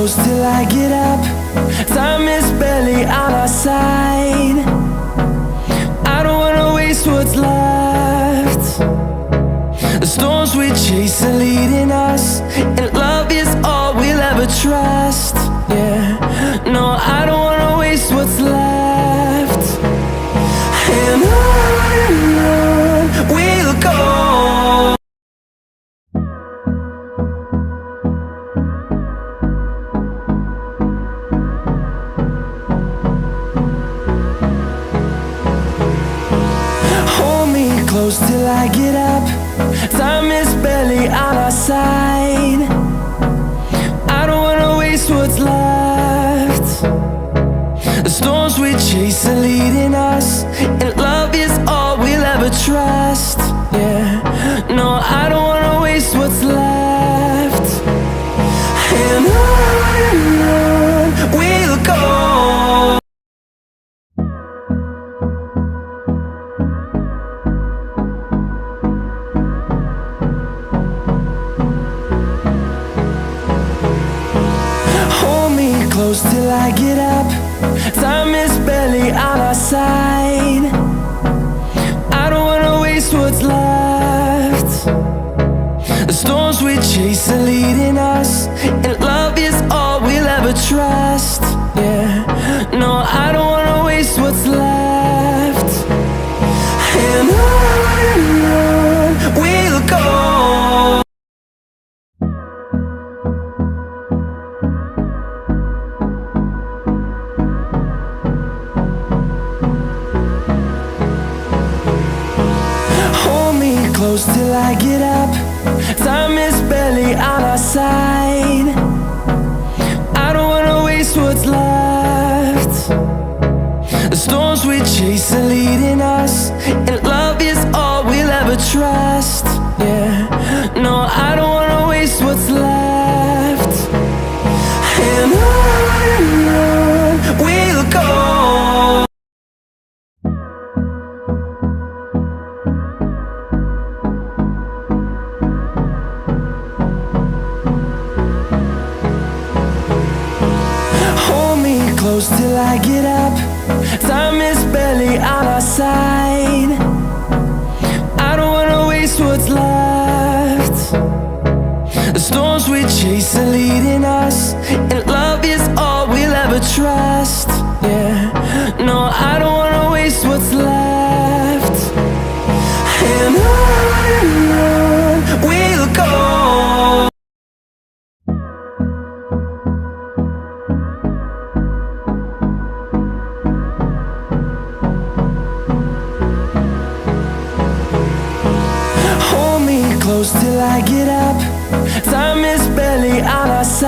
close till I get up. Time is barely on our side. I don't wanna waste what's left. The storms we chase are leading us, and love is all we'll ever trust. Yeah, no, I don't wanna waste what's left. And on we'll go. Hold me close till I get up. Time is barely on our side. I don't wanna waste what's left. The storms we chase are leading us, and love is all we'll ever trust. Yeah, no, I don't wanna waste what's left. And on we'll go. Close till I get up. Time is barely on our side. I don't wanna waste what's left. The storms we chase are leading us, and love is all we'll ever trust. Yeah, no, I don't wanna waste what's left. And on we'll go. Close till I get up. Time is barely on our side. I don't wanna waste what's left. The storms we chase are leading us, and love is all we'll ever trust. Yeah, no, I don't wanna waste what's left. And on we'll go. Close till I get up. Time is barely on our side. I don't wanna waste what's left. The storms we chase are leading us, and love is all we'll ever trust. Yeah, no, I don't wanna waste what's left. And on we'll go. Close till I get up. Time is barely on our side.